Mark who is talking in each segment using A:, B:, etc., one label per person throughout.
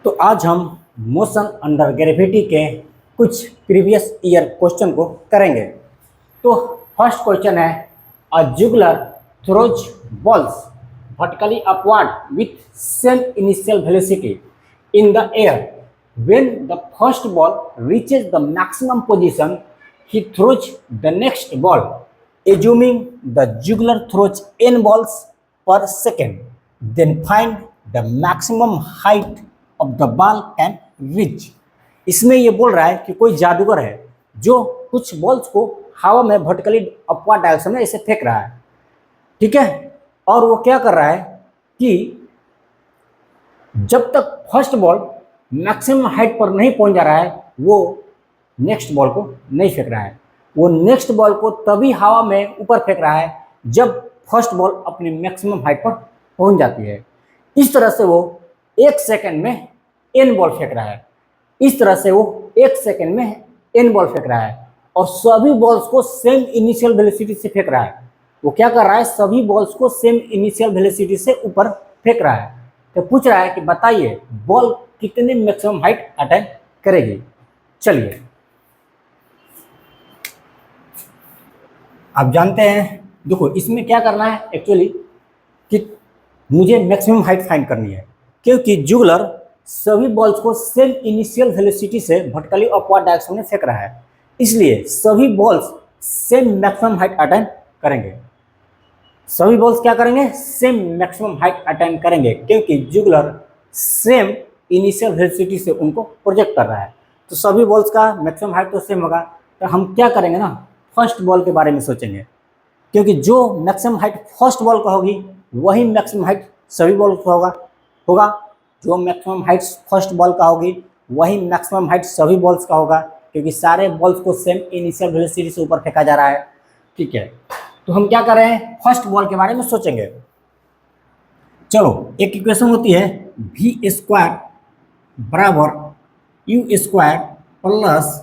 A: तो आज हम मोशन अंडर ग्रेविटी के कुछ प्रीवियस ईयर क्वेश्चन को करेंगे। तो फर्स्ट क्वेश्चन है, a juggler throws balls vertically upward with same initial velocity in the air. When the first ball reaches the maximum position, he throws the next ball, assuming the juggler throws n balls per second. Then find the maximum height of the ball can reach. इसमें ये बोल रहा है कि कोई जादूगर है जो कुछ बॉल्स को हवा में वर्टिकली अपवर्ड डायरेक्शन में ऐसे फेंक रहा है, ठीक है। और वो क्या कर रहा है कि जब तक फर्स्ट बॉल मैक्सिमम हाइट पर नहीं पहुंच जा रहा है वो नेक्स्ट बॉल को नहीं फेंक रहा है। वो नेक्स्ट बॉल को तभी हवा में ऊपर फेंक रहा है जब फर्स्ट बॉल अपनी मैक्सिमम हाइट पर पहुंच जाती है। इस तरह से वो एक सेकंड में एन बॉल फेंक रहा है। इस तरह से वो एक सेकंड में एन बॉल फेंक रहा है और सभी बॉल्स को सेम इनिशियल वेलोसिटी से फेंक रहा है। वो क्या कर रहा है, सभी बॉल्स को सेम इनिशियल वेलोसिटी से ऊपर फेंक रहा है। तो पूछ रहा है कि बताइए बॉल कितने मैक्सिमम हाइट अटेन करेगी। चलिए आप जानते हैं, देखो इसमें क्या करना है एक्चुअली कि मुझे मैक्सिमम हाइट फाइंड करनी है, क्योंकि जुगलर सभी बॉल्स को सेम इनिशियल वेलोसिटी से वर्टिकली अपवर्ड डायरेक्शन में फेंक रहा है, इसलिए सभी balls same maximum height attain करेंगे। सभी बॉल्स क्या करेंगे, सेम मैक्सिमम हाइट अटेन करेंगे, क्योंकि जुगलर सेम इनिशियल वेलोसिटी से उनको प्रोजेक्ट कर रहा है। तो सभी बॉल्स का मैक्सिमम हाइट तो सेम होगा। तो हम क्या करेंगे ना, फर्स्ट बॉल के बारे में सोचेंगे, क्योंकि जो मैक्सिमम हाइट फर्स्ट बॉल का होगी वही मैक्सिमम हाइट सभी बॉल का होगा। जो मैक्सिमम हाइट फर्स्ट बॉल का होगी वही मैक्सिमम हाइट सभी बॉल्स का होगा, क्योंकि सारे बॉल्स को सेम इनिशियल वेलोसिटी से ऊपर फेंका जा रहा है, ठीक है। तो हम क्या कर रहे हैं, फर्स्ट बॉल के बारे में सोचेंगे। चलो, एक इक्वेशन होती है v स्क्वायर बराबर u स्क्वायर प्लस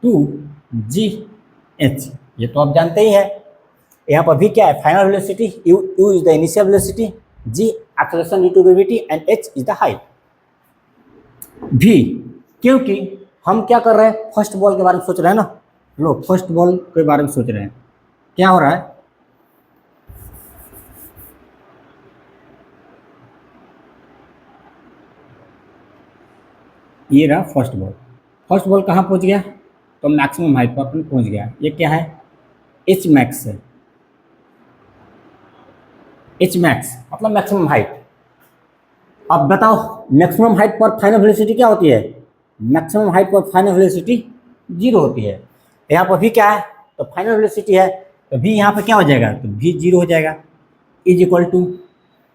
A: 2gh। ये तो आप जानते ही है। यहाँ पर v क्या है, final velocity, u is the initial velocity, g acceleration due to gravity and h is the height. v क्योंकि हम क्या कर रहे हैं, फर्स्ट बॉल के बारे में सोच रहे हैं ना। लो, फर्स्ट बॉल के बारे में सोच रहे हैं, क्या हो रहा है, ये रहा फर्स्ट बॉल। फर्स्ट बॉल कहाँ पहुँच गया, तो मैक्सिमम हाइट पर अपन पहुँच गया। ये क्या है, एच मैक्स है। एच मैक्स मतलब मैक्सिमम हाइट। अब बताओ मैक्सिमम हाइट पर फाइनल वेलोसिटी क्या होती है, मैक्सिमम हाइट पर फाइनल वेलोसिटी 0 होती है। यहाँ पर भी क्या है, तो फाइनल वेलोसिटी है, तो भी यहाँ पर क्या हो जाएगा, तो भी 0 हो जाएगा। Is equal to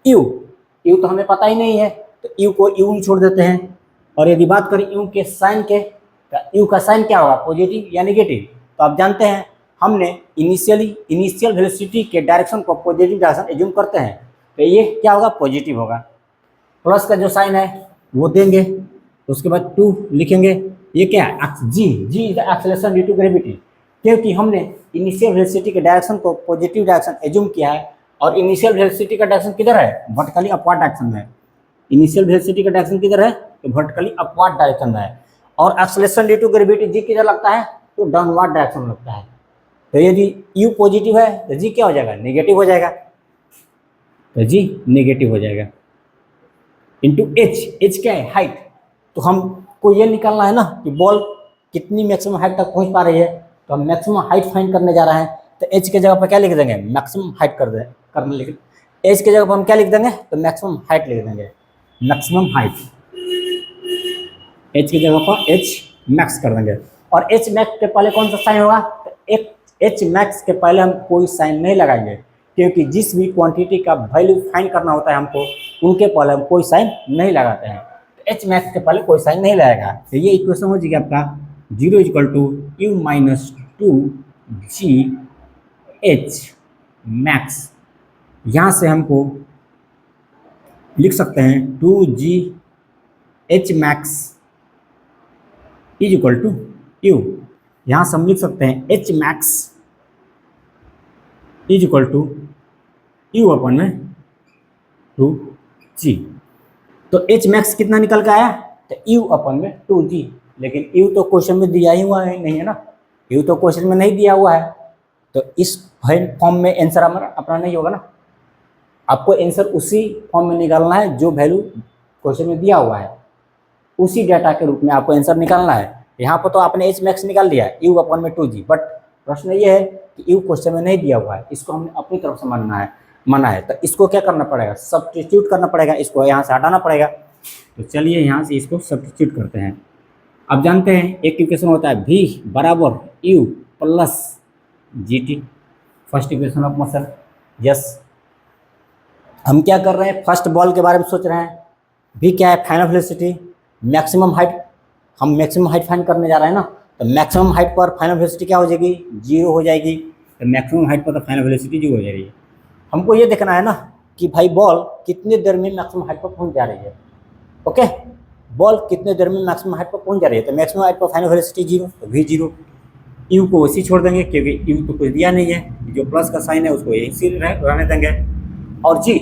A: u. U तो हमें पता ही नहीं है, तो यू को यू ही छोड़ देते हैं। और यदि बात करें यू के साइन के, तो यू का साइन क्या होगा, पॉजिटिव या नेगेटिव। तो आप जानते हैं हमने इनिशियल वेलोसिटी के डायरेक्शन को पॉजिटिव डायरेक्शन एज्यूम करते हैं, तो ये क्या होगा, पॉजिटिव होगा। प्लस का जो साइन है वो देंगे, तो उसके बाद 2 लिखेंगे। ये क्या है, g is the acceleration due to gravity, क्योंकि हमने इनिशियल वेलोसिटी के डायरेक्शन को पॉजिटिव डायरेक्शन एज्यूम किया है। और इनिशियल वेलोसिटी का डायरेक्शन किधर है, वर्टिकली अपवर्ड डायरेक्शन में है। इनिशियल वेलोसिटी का डायरेक्शन किधर है, तो वर्टिकली अपवर्ड डायरेक्शन में है। और acceleration due to gravity G किधर लगता है, तो डाउनवर्ड डायरेक्शन में लगता है। तो यदि यू पॉजिटिव है तो जी क्या हो जाएगा, नेगेटिव हो जाएगा। तो जी नेगेटिव हो जाएगा इंटू एच। एच क्या है, हाइट। तो हमको ये निकालना है ना कि बॉल कितनी मैक्सिमम हाइट तक पहुंच पा रही है, तो हम मैक्सिमम हाइट फाइंड करने जा रहे हैं। तो एच के जगह पर क्या लिख देंगे, मैक्सिमम हाइट करने लिख। एच के जगह पर हम क्या लिख देंगे, तो मैक्सिमम हाइट लिख देंगे, मैक्सिमम हाइट। एच की जगह पर एच मैक्स कर देंगे। और एच मैक्स के पहले कौन सा साइन होगा, तो एक एच मैक्स के पहले हम कोई साइन नहीं लगाएंगे, क्योंकि जिस भी क्वांटिटी का वैल्यू फाइंड करना होता है हमको, उनके पहले हम कोई साइन नहीं लगाते हैं। तो एच मैक्स के पहले कोई साइन नहीं लगाएगा। तो ये इक्वेशन हो जाएगी आपका 0 equal to u minus 2g h max. यहाँ से हमको लिख सकते हैं 2g h max is equal to u. यहाँ से हम लिख सकते हैं h max is equal to u upon में 2g। तो एच मैक्स कितना निकल के आया, तो यू अपन में 2g, लेकिन यू तो क्वेश्चन में दिया ही हुआ है नहीं है ना, यू तो क्वेश्चन में नहीं दिया हुआ है, तो इस फॉर्म में आंसर हमारा अपना नहीं होगा ना। आपको आंसर उसी फॉर्म में निकालना है जो वैल्यू क्वेश्चन में दिया हुआ है, उसी डाटा के रूप में आपको आंसर निकालना है। यहाँ पर तो आपने एच मैक्स निकाल दिया है, यू अपन में 2g, बट प्रश्न ये है कि यू क्वेश्चन में नहीं दिया हुआ है, इसको हमने अपनी तरफ से माना है, तो इसको क्या करना पड़ेगा, सब्स्टिट्यूट करना पड़ेगा, इसको यहाँ से हटाना पड़ेगा। तो चलिए यहाँ से इसको सब्स्टिट्यूट करते हैं। अब जानते हैं एक इक्वेशन होता है v बराबर you plus G T, first equation of motion. Yes, हम क्या कर रहे हैं, फर्स्ट बॉल के बारे में सोच रहे हैं। v क्या है, फाइनल वेलोसिटी, मैक्सिमम हाइट, हम मैक्सिमम हाइट फाइंड करने जा रहे हैं ना, तो मैक्सिमम हाइट पर फाइनल वेलोसिटी क्या हो जाएगी, 0 हो जाएगी। तो मैक्सिमम हाइट पर तो फाइनल वेलोसिटी 0 हो जाएगी। हमको ये देखना है ना कि भाई बॉल कितनी देर में मैक्सिमम हाइट पर पहुंच जा रही है। ओके, बॉल कितने देर में मैक्सिमम हाइट पर पहुंच जा रही है, तो मैक्सिमम हाइट पर फाइनल वेलोसिटी 0, तो v 0। यू को वैसे छोड़ देंगे क्योंकि यू तो कुछ दिया नहीं है, जो प्लस का साइन है उसको यही रहने देंगे। और जी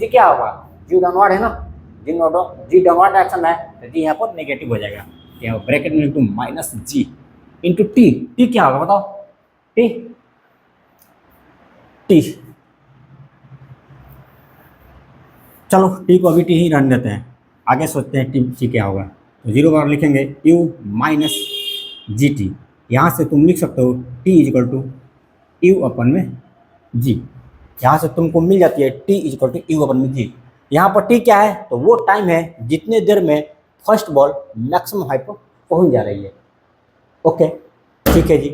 A: क्या होगा, जी डाउनवर्ड है ना, जी डाउनवर्ड एक्शन है, तो जी यहाँ पर नेगेटिव हो जाएगा, क्या ब्रैकेट में लिख दूँ माइनस जी इंटू टी। टी क्या होगा बताओ, टी चलो टी को अभी टी ही रहने देते हैं, आगे सोचते हैं टी क्या होगा। तो 0 बार लिखेंगे यू माइनस जी टी, यहाँ से तुम लिख सकते हो T is equal to u upon में जी, यहाँ से तुमको मिल जाती है T is equal to u upon में जी। यहाँ पर टी क्या है, तो वो टाइम है जितने देर में फर्स्ट बॉल मैक्सिमम हाइट पर पहुँच जा रही है। ओके ठीक है जी।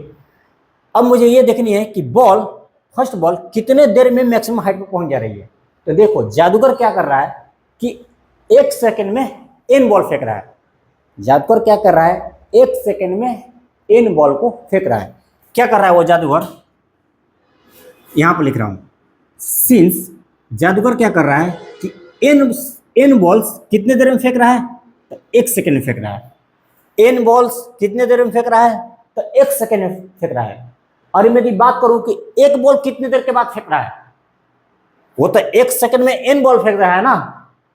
A: अब मुझे ये देखनी है कि फर्स्ट बॉल कितने देर में मैक्सिमम हाइट पर पहुँच जा रही है। तो देखो जादूगर क्या कर रहा है कि 1 सेकंड में n बॉल फेंक रहा है। जादूगर क्या कर रहा है, 1 सेकंड में n बॉल को फेंक रहा है। क्या कर रहा है वो जादूगर, यहां पर लिख रहा हूं, सिंस जादूगर क्या कर रहा है कि n बॉल्स कितने देर में फेंक रहा है, तो 1 सेकंड में फेंक रहा है। n बॉल्स कितने देर में फेंक रहा है, तो 1 सेकंड में फेंक रहा है। और मेरी बात करूं कि एक बॉल कितने देर के बाद फेंक रहा है, वो तो 1 सेकंड में n बॉल फेंक रहा है ना,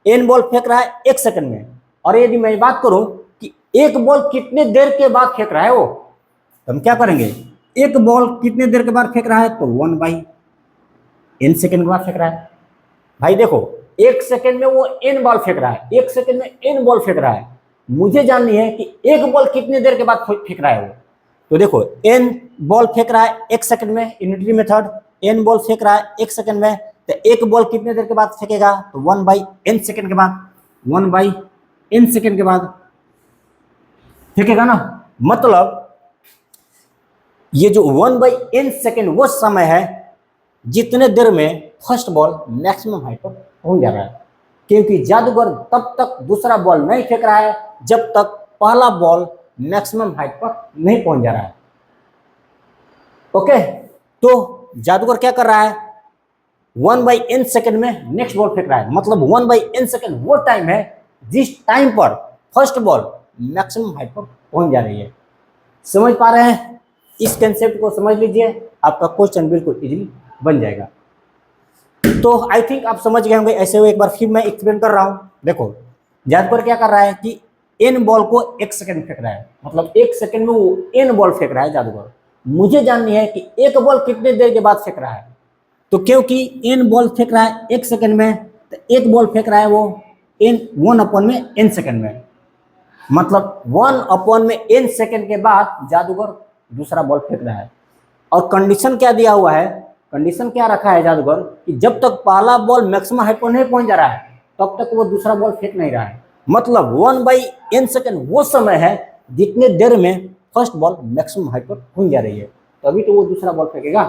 A: n बॉल फेंक रहा है 1 सेकंड में। और यदि मैं बात करूं कि एक बॉल कितने देर के बाद फेंक रहा है वो, तो हम क्या करेंगे, एक बॉल कितने देर के बाद फेंक रहा है, तो 1/n सेकंड के बाद फेंक रहा है। भाई देखो 1 सेकंड में वो n बॉल फेंक रहा है, 1 सेकंड में n बॉल फेंक रहा है। मुझे जाननी है कि एक बॉल कितने देर के बाद फेंक रहा है वो। तो देखो n बॉल फेंक रहा है 1 सेकंड में, यूनिटरी मेथड, n बॉल फेंक रहा है 1 सेकंड में, तो एक बॉल कितने देर के बाद फेंकेगा, तो 1/n सेकंड के बाद, 1/n सेकंड के बाद फेंकेगा ना। मतलब ये जो 1/n सेकंड वो समय है जितने देर में फर्स्ट बॉल मैक्सिमम हाइट पर पहुंच जा रहा है, क्योंकि जादूगर तब तक दूसरा बॉल नहीं फेंक रहा है जब तक पहला बॉल मैक्सिमम हाइट पर नहीं पहुंच जा रहा है। ओके, तो जादूगर क्या कर रहा है, 1/n सेकंड में नेक्स्ट बॉल फेंक रहा है। मतलब 1/n सेकंड वो टाइम है जिस टाइम पर फर्स्ट बॉल मैक्सिमम हाइट पर पहुंच जा रही है। समझ पा रहे हैं, इस कंसेप्ट को समझ लीजिए, आपका क्वेश्चन बिल्कुल इजीली बन जाएगा। तो आई थिंक आप समझ गए होंगे। ऐसे हुए एक बार फिर मैं एक्सप्लेन कर रहा हूं। देखो जादूगर क्या कर रहा है कि n बॉल को 1 सेकंड फेंक रहा है, मतलब 1 सेकंड में वो n बॉल फेंक रहा है जादूगर। मुझे जाननी है कि एक बॉल कितने देर के बाद फेंक रहा है। तो क्योंकि n बॉल फेंक रहा है 1 सेकंड में, तो एक बॉल फेंक रहा है वो 1/n सेकंड में, मतलब 1/n सेकंड के बाद जादूगर दूसरा बॉल फेंक रहा है। और कंडीशन क्या दिया हुआ है, कंडीशन क्या रखा है जादूगर कि जब तक पहला बॉल मैक्सिमम हाइट पर नहीं पहुंच जा रहा है तब तक वो दूसरा बॉल फेंक नहीं रहा है। मतलब 1/n सेकंड वो समय है जितने देर में फर्स्ट बॉल मैक्सिमम हाइट पर पहुंच जा रही है, तभी तो वो दूसरा बॉल फेंकेगा।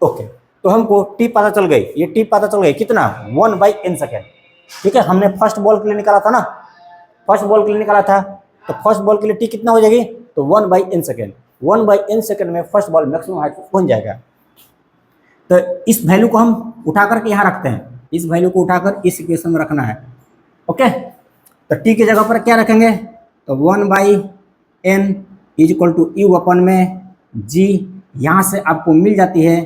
A: ओके, तो हमको टी पता चल गई, ये टी पता चल गई कितना, 1/n सेकंड। ठीक है, हमने फर्स्ट बॉल के लिए निकाला था ना, फर्स्ट बॉल के लिए निकाला था, तो फर्स्ट बॉल के लिए टी कितना हो जाएगी, तो 1/n सेकंड। 1/n सेकंड में फर्स्ट बॉल मैक्सिमम हाइट पर पहुंच जाएगा। तो इस वैल्यू को हम उठा करके यहाँ रखते हैं, इस वैल्यू को उठाकर इस इक्वेशन में रखना है। ओके, तो टी की जगह पर क्या रखेंगे, तो 1/n is equal to u upon में जी, यहाँ से आपको मिल जाती है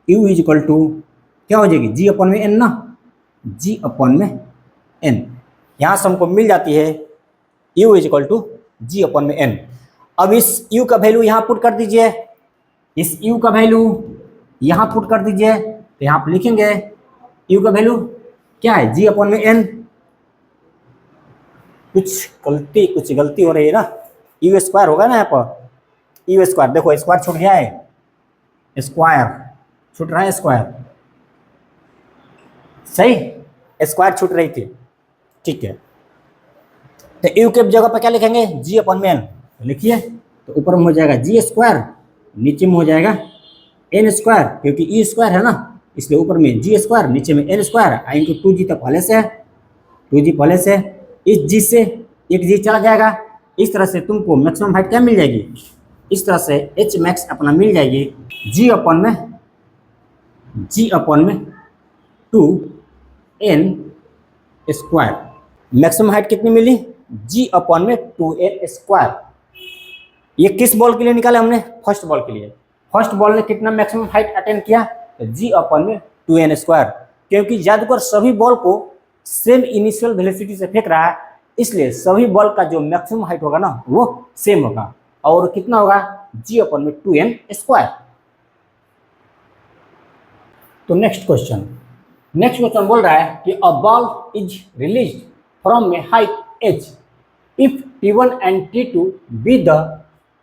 A: यू इज इक्वल टू क्या हो जाएगी, जी अपन में n ना, जी अपन में n, यहाँ से हमको मिल जाती है u इज इक्वल टू जी अपन में n। अब इस u का वैल्यू यहाँ पुट कर दीजिए, इस u का वैल्यू यहाँ पुट कर दीजिए, तो यहाँ पर लिखेंगे u का वैल्यू क्या है, g अपन में n। कुछ गलती हो रही है ना, यू स्क्वायर होगा ना यहाँ पर, यू स्क्वायर, देखो स्क्वायर छूट गया है, स्क्वायर छूट रहा है, स्क्वायर सही, स्क्वायर छूट रही थी, ठीक है। तो यू के जगह पर क्या लिखेंगे, जी अपन में एन, तो लिखिए, तो ऊपर में हो जाएगा जी स्क्वायर, नीचे में हो जाएगा एन स्क्वायर, क्योंकि ई स्क्वायर है ना, इसलिए ऊपर में जी स्क्वायर, नीचे में एन स्क्वायर, इंटू 2g तक पहले से है, 2g पहले से, इस जी से एक जी चला जाएगा, इस तरह से तुमको मैक्सिमम हाइट क्या मिल जाएगी, इस तरह से एच मैक्स अपना मिल जाएगी जी अपन में 2n स्क्वायर। मैक्सिमम हाइट कितनी मिली, जी अपन में 2n स्क्वायर। ये किस बॉल के लिए निकाले हमने, फर्स्ट बॉल के लिए। फर्स्ट बॉल ने कितना मैक्सिमम हाइट अटेन किया, तो जी अपन में 2n स्क्वायर, क्योंकि जादूगर सभी बॉल को सेम इनिशियल वेलोसिटी से फेंक रहा है, इसलिए सभी बॉल का जो मैक्सिमम हाइट होगा ना वो सेम होगा, और कितना होगा, जी अपन में 2n स्क्वायर। तो नेक्स्ट क्वेश्चन बोल रहा है कि अ ball is released from A height h if t1 and t2 be the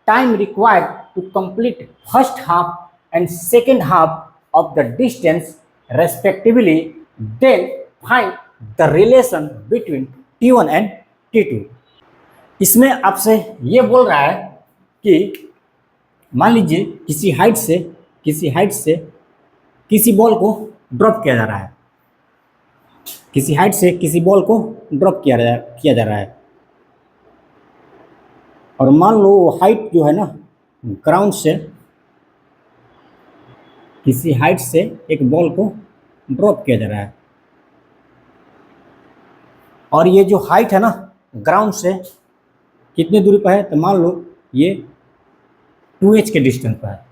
A: time required to complete first half and second half of the distance respectively, then find the relation between t1 and t2। इसमें आपसे ये बोल रहा है कि मान लीजिए किसी हाइट से किसी बॉल को ड्रॉप किया जा रहा है, किसी हाइट से किसी बॉल को ड्रॉप किया जा रहा है, और मान लो हाइट जो है ना ग्राउंड से, किसी हाइट से एक बॉल को ड्रॉप किया जा रहा है, और ये जो हाइट है ना ग्राउंड से कितनी दूरी पर है, तो मान लो ये 2h के डिस्टेंस पर है।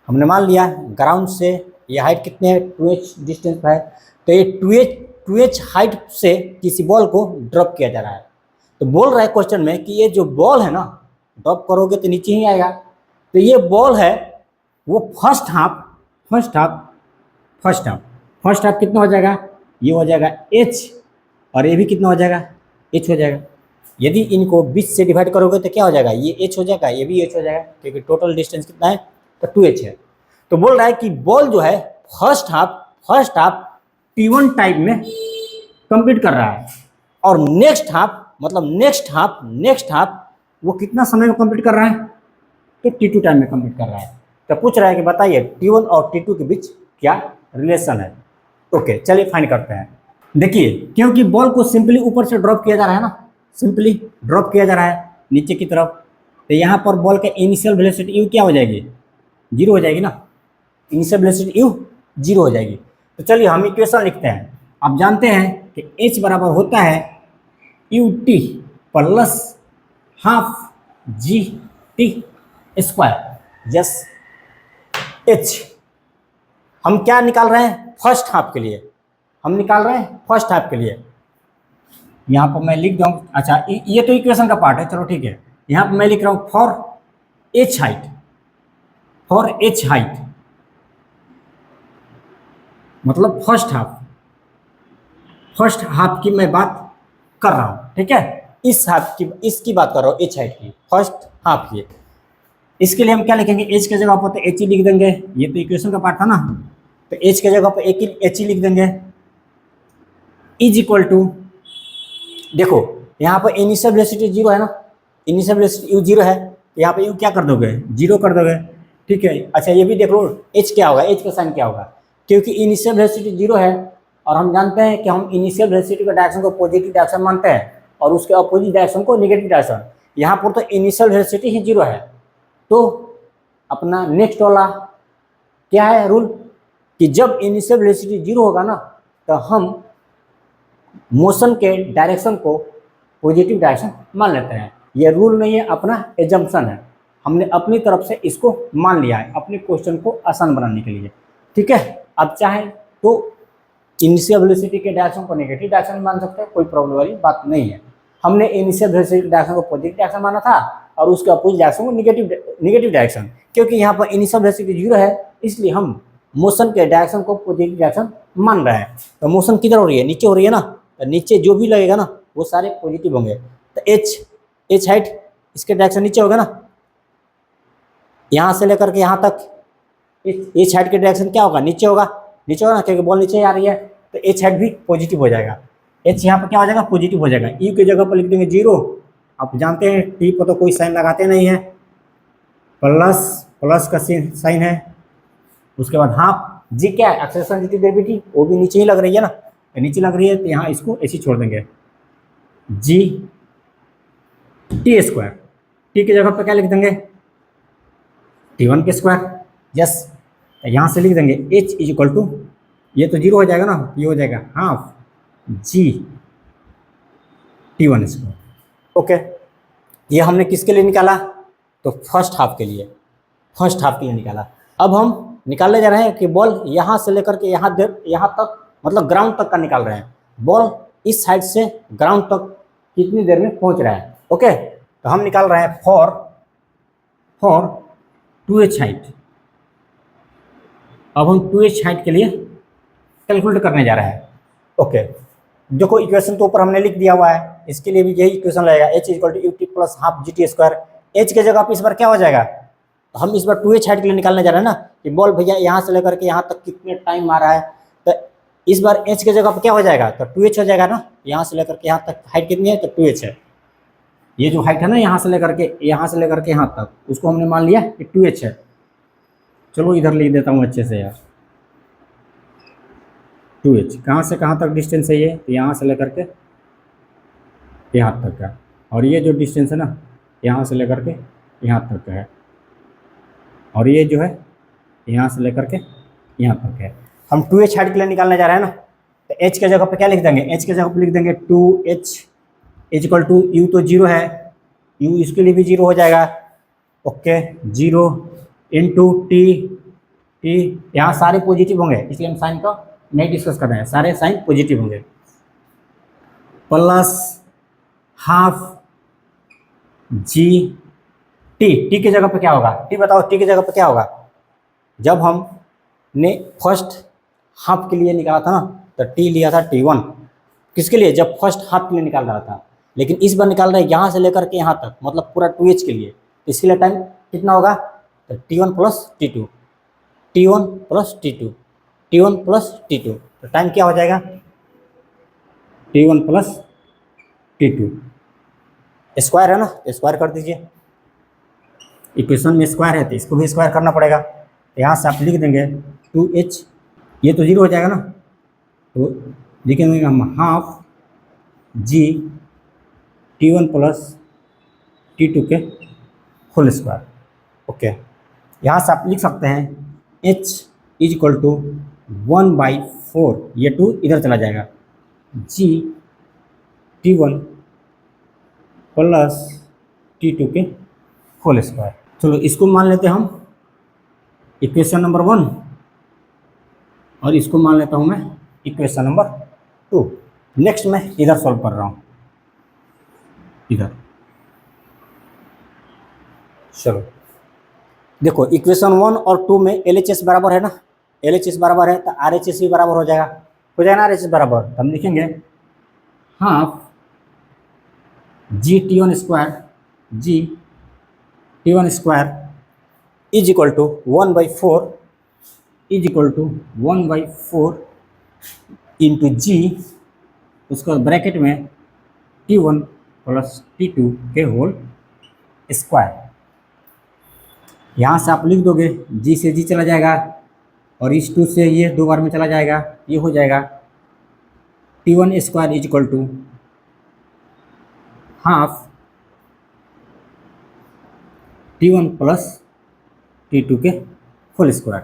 A: हमने मान लिया ग्राउंड से ये हाइट कितने है, 2h डिस्टेंस पर है, तो ये 2h हाइट से किसी बॉल को ड्रॉप किया जा रहा है। तो बोल रहा है क्वेश्चन में कि ये जो बॉल है ना, ड्रॉप करोगे तो नीचे ही आएगा, तो ये बॉल है वो फर्स्ट हाफ कितना हो जाएगा, ये हो जाएगा h, और ये भी कितना हो जाएगा, h हो जाएगा। यदि इनको बीच से डिवाइड करोगे तो क्या हो जाएगा, ये h हो जाएगा, ये भी h हो जाएगा, क्योंकि टोटल डिस्टेंस कितना है, तो 2h है। तो बोल रहा है कि बॉल जो है फर्स्ट हाफ t1 टाइम में कंप्लीट कर रहा है, और नेक्स्ट हाफ वो कितना समय में कंप्लीट कर रहा है, तो t2 टाइम में कंप्लीट कर रहा है। तो पूछ रहा है कि बताइए t1 और t2 के बीच क्या रिलेशन है। ओके, चलिए फाइंड करते हैं। देखिए, क्योंकि बॉल को सिंपली ऊपर से ड्रॉप किया जा रहा है ना, सिंपली ड्रॉप किया जा रहा है नीचे की तरफ, तो यहाँ पर बॉल का इनिशियल वेलोसिटी u क्या हो जाएगी, 0 हो जाएगी ना, इनिशियल वेलोसिटी u 0 हो जाएगी। तो चलिए हम इक्वेशन लिखते हैं। आप जानते हैं कि h बराबर होता है ut plus half gt square, yes h। हम क्या निकाल रहे हैं, फर्स्ट हाफ के लिए हम निकाल रहे हैं, फर्स्ट हाफ के लिए। यहाँ पर मैं लिख दूँ, अच्छा ये तो इक्वेशन का पार्ट है, चलो ठीक है। यहाँ पर मैं लिख रहा हूँ फॉर h हाइट मतलब फर्स्ट हाफ की मैं बात कर रहा हूँ, ठीक है। इसकी बात कर रहा हूँ, h हाइट की, फर्स्ट हाफ की। इसके लिए हम क्या लिखेंगे, h के जगह पर तो h ही लिख देंगे, ये तो इक्वेशन का पार्ट था ना, तो h के जगह पर h ही लिख देंगे, इज इक्वल टू, देखो यहाँ पर इनिशियल वेलोसिटी 0 है ना, इनिशियल वेलोसिटी u 0 है, तो यहाँ पे u क्या कर दोगे, 0 कर दोगे, ठीक है। अच्छा ये भी देख लो h क्या होगा, h का साइन क्या होगा, क्योंकि इनिशियल वेलोसिटी 0 है, और हम जानते हैं कि हम इनिशियल वेलोसिटी का डायरेक्शन को पॉजिटिव डायरेक्शन मानते हैं, और उसके अपोजिट डायरेक्शन को नेगेटिव डायरेक्शन। यहाँ पर तो इनिशियल वेलोसिटी ही 0 है, तो अपना नेक्स्ट वाला क्या है रूल, कि जब इनिशियल वेलोसिटी 0 होगा ना, तो हम मोशन के डायरेक्शन को पॉजिटिव डायरेक्शन मान लेते हैं। ये रूल नहीं है, अपना एजम्पशन है, हमने अपनी तरफ से इसको मान लिया है अपने क्वेश्चन को आसान बनाने के लिए, ठीक है। अब चाहे तो इनिशियल वेलोसिटी के डायरेक्शन को नेगेटिव डायरेक्शन मान सकते हैं, कोई प्रॉब्लम वाली बात नहीं है। हमने इनिशियल वेलोसिटी डायरेक्शन को पॉजिटिव डायरेक्शन माना था और उसके अपोजिट डायरेक्शन को निगेटिव डायरेक्शन। क्योंकि यहाँ पर इनिशियल वेलोसिटी 0 है इसलिए हम मोशन के डायरेक्शन को पॉजिटिव डायरेक्शन मान रहे हैं। तो मोशन किधर हो रही है, नीचे हो रही है ना, तो नीचे जो भी लगेगा ना वो सारे पॉजिटिव होंगे। तो एच हाइट इसके डायरेक्शन नीचे होगा ना, यहाँ से लेकर के यहाँ तक एच हाइट के डायरेक्शन क्या होगा, नीचे होगा ना, क्योंकि बॉल नीचे आ रही है तो एच हाइट भी पॉजिटिव हो जाएगा। एच यहाँ पर क्या हो जाएगा, पॉजिटिव हो जाएगा। यू की जगह पर लिख देंगे 0। आप जानते हैं टी पर तो कोई साइन लगाते नहीं है, प्लस का साइन है। उसके बाद हाफ जी क्या है, एक्सेलरेशन डेरिवेटिव, वो भी नीचे ही लग रही है ना, तो नीचे लग रही है तो यहाँ इसको ऐसे छोड़ देंगे जी टी स्क्वायर। टी की जगह पर क्या लिख देंगे, T1 के स्क्वायर। यस, यहाँ से लिख देंगे H इज इक्वल टू, ये तो 0 हो जाएगा ना, ये हो जाएगा half g T1 square. Okay, ये हमने किसके लिए निकाला, तो फर्स्ट हाफ के लिए निकाला। अब हम निकालने जा रहे हैं कि बॉल यहाँ से लेकर के यहाँ तक, मतलब ग्राउंड तक का निकाल रहे हैं। बॉल इस साइड से ग्राउंड तक कितनी देर में पहुँच रहा है। ओके, तो हम निकाल रहे हैं फॉर 2h हाइट। अब हम 2h हाइट के लिए कैलकुलेट करने जा रहे हैं। ओके, देखो इक्वेशन तो ऊपर हमने लिख दिया हुआ है, इसके लिए भी यही इक्वेशन लगेगा, h equal to ut plus half g t square. h के जगह पर इस बार क्या हो जाएगा, तो हम इस बार 2h हाइट के लिए निकालने जा रहे हैं ना, कि बॉल भैया यहाँ से लेकर के यहाँ तक कितने टाइम आ रहा है। तो इस बार h के जगह पर क्या हो जाएगा, तो 2h हो जाएगा ना। यहाँ से लेकर के यहाँ तक हाइट कितनी है, तो 2h है। ये जो हाइट है ना यहाँ से लेकर के यहाँ तक, उसको हमने मान लिया कि 2h है। चलो इधर लिख देता हूँ अच्छे से यार, 2h कहाँ से कहाँ तक डिस्टेंस है, ये तो यहाँ से लेकर के यहाँ तक का, और ये जो डिस्टेंस है ना यहाँ से लेकर के यहाँ तक का है, और ये जो है यहाँ से लेकर के यहाँ तक है। हम 2h हाइट के लिए निकालने जा रहे हैं ना, तो h के जगह पे क्या लिख देंगे, h के जगह पे लिख देंगे 2h इक्वल टू u तो 0 है, u इसके लिए भी 0 हो जाएगा। ओके, 0 इंटू टी, यहाँ सारे पॉजिटिव होंगे इसलिए हम साइन का नहीं डिस्कस कर रहे हैं, सारे साइन पॉजिटिव होंगे, प्लस हाफ जी टी की जगह पे क्या होगा, टी बताओ, टी की जगह पे क्या होगा। जब हमने फर्स्ट हाफ के लिए निकाला था ना, तो टी लिया था T1 किसके लिए, जब फर्स्ट हाफ के लिए निकाल रहा था। लेकिन इस बार निकाल रहे हैं यहाँ से लेकर के यहाँ तक, मतलब पूरा 2h के लिए, तो इसके लिए टाइम कितना होगा, तो T1 प्लस T2, तो टाइम क्या हो जाएगा, T1 प्लस T2। स्क्वायर है ना, स्क्वायर कर दीजिए, इक्वेशन में स्क्वायर है तो इसको भी स्क्वायर करना पड़ेगा। यहाँ से आप लिख देंगे 2h, ये तो 0 हो जाएगा ना, तो लिखेंगे हम half g T1 plus T2 के होल स्क्वायर। ओके, यहाँ से आप लिख सकते हैं h इज इक्वल टू 1/4, ये 2 इधर चला जाएगा, जी T1 प्लस T2 के होल स्क्वायर। चलो इसको मान लेते हैं हम इक्वेशन नंबर 1, और इसको मान लेता हूँ मैं इक्वेशन नंबर 2। नेक्स्ट मैं इधर सॉल्व कर रहा हूँ, इधर। चलो देखो, इक्वेशन 1 और 2 में LHS बराबर है ना, LHS बराबर है तो RHS भी बराबर हो जाएगा ना, RHS बराबर, तो हम लिखेंगे half g T1 square is equal to 1/4 into g, उसका ब्रैकेट में T1 प्लस T2 के होल स्क्वायर। यहाँ से आप लिख दोगे, जी से जी चला जाएगा, और इस 2 से ये 2 बार में चला जाएगा, ये हो जाएगा T1 square is equal to half T1 plus T2 के होल स्क्वायर।